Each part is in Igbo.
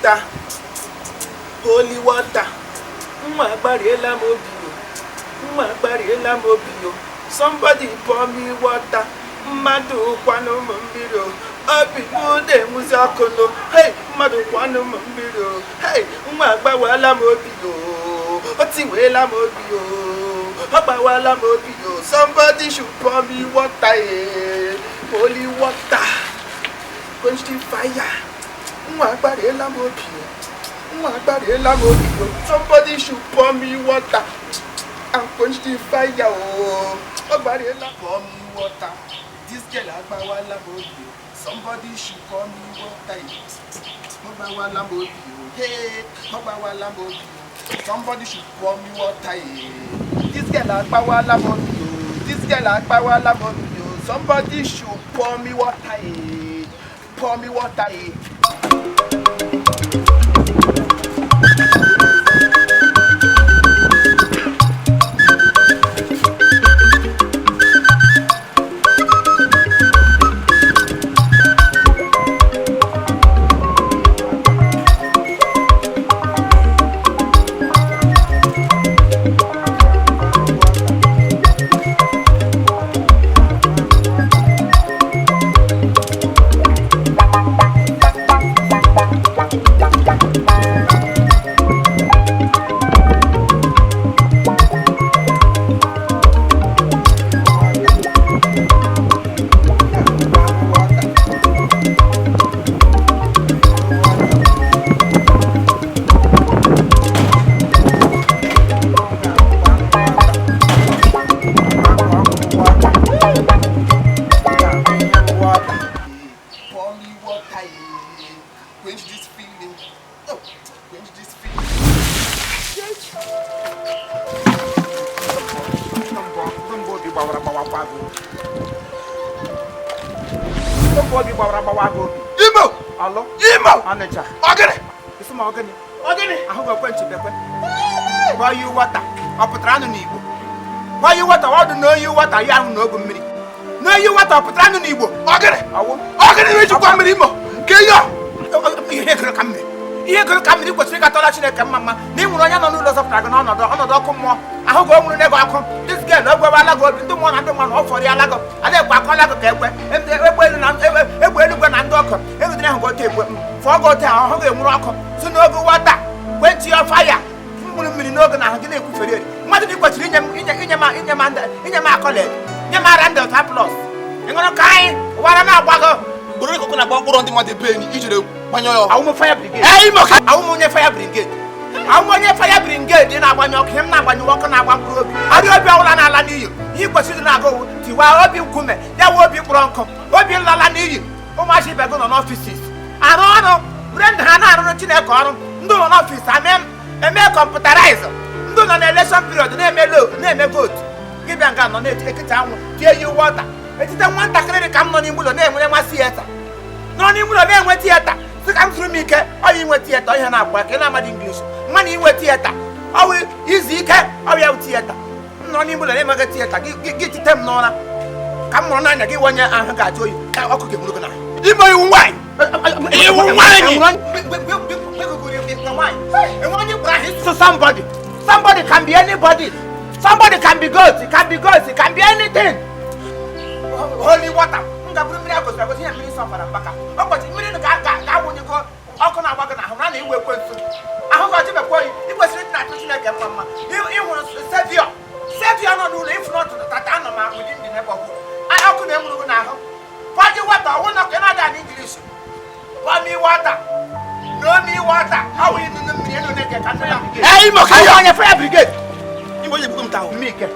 water, holy water. Somebody pour me water. Madu kwano mbiro. Obibu de muzakono. Hey, madu kwano mbiro. Hey, wala mobio. Oti wela mobio. Oba wala mobio. Somebody should pour me water. Holy water. Quench the fire. Somebody should pour me water and quench the fire. Oh, pour me water. This girl somebody should pour me water. Hey, somebody should pour me water. This girl somebody should pour me water. Pour me water. Quench this feeling. Oh, quench this feeling. Imo! Hello? Imo! Anacha. Ogene! It's my Ogene. Ogene! I hope I quench the why you water? Up at Ranonibo. Why you water? I don't know you water. You have no good minute. No, you water up at Ranonibo. Ogene! I won't. Ogene, which one with Imo? Kaya! Here could come. Here could come. It was like a toilet, Mamma. They will not know those of Dragon on the Docomo. I hope I will never come. This girl, I go into one and one off for the Alago. I let Bacalago get away. And they were when I'm Docker. Everything go take with me. Forgot how hungry Morocco. So no go water. Went to your fire. Nogan, didn't for it. What did you put in your college? Your Miranda Taplos. You're going to kind. What am I, Bago? Buru ko na gbogbo ndi mo de pe ni ijire panyo. Awu fire brigade. Mo ka. Awu mo fire brigade. Awu mo fire brigade na agbanyo kem na agbanyo woko na agbankuru obi. Adi obi awula na ala niyi. Yi kwesi na go tiwa obi nkume. Ya wo obi bronco. Obi lala niyi. O ma shi be go na offices. Aro brand ha na aro Chineke oru. Ndu no office eme computerize. Ndu no na election period na eme vote. Give am ga no na ekita anwu. Tie you water. Etita nwanta kere ka m no n'imbulo na enwe nwa theater. No n'imbulo na enwe theater. Si ka m suru m ike, o yi nwe theater ihe na agba ke na amadi English. Mma na inwe theater. O wi izi ike, o ya theater. No n'imbulo na emege theater. Gi titem no na. Ka m mo na anya gi wonye ahụ ga ajo yi. Ọkụ ge muru na. Imo iwu nwanyị. Iwu nwanyị. So somebody can be anybody. Somebody can be God. It can be God. It can be anything. Holy water. Nga buru mmiri agosira gosi mmiri sọfara mbaka. Ọkọchị mmiri ga wụnyekọ ọkụ na-agbaga n'ahụ na iwe ekwensu. Ahụ ga ọchịbekwa yi. Ikwesịrị ịdị na Chineke mma. Ịhụrụ Savior. Savior nọ n'ụlọ ifu n'otu tata anọ ma within the neighborhood. Ọkụ na-enwuru gị n'ahụ. Fọdụ water ọwụ na ka na-ada n'English. Pour me water. No me water. How will you know mmiri eno na-eke ka ndị ya brigade? Mo ka ya. Onye fire brigade. Imo ye bukum tawo. Mike.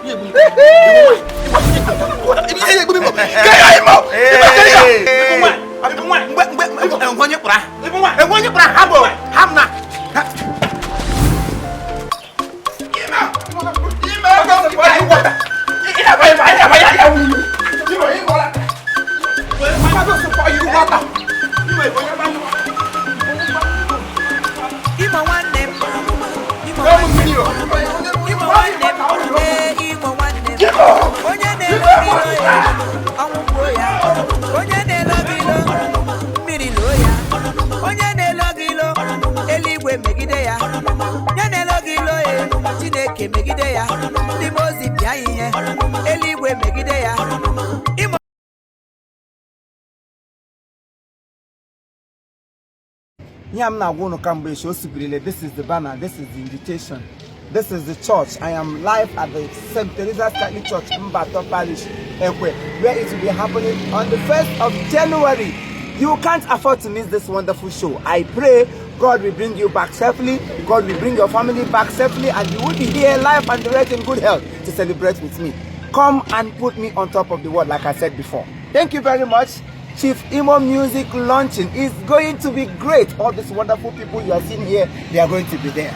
This is the banner, this is the invitation. This is the church. I am live at the St. Teresa's Catholic Church, Mbato Parish, Ekwe, where it will be happening on the 1st of January. You can't afford to miss this wonderful show. I pray God will bring you back safely, God will bring your family back safely, and you will be here live and direct in good health to celebrate with me. Come and put me on top of the world, like I said before. Thank you very much. Chief Imo Music launching is going to be great. All these wonderful people you are seeing here, they are going to be there.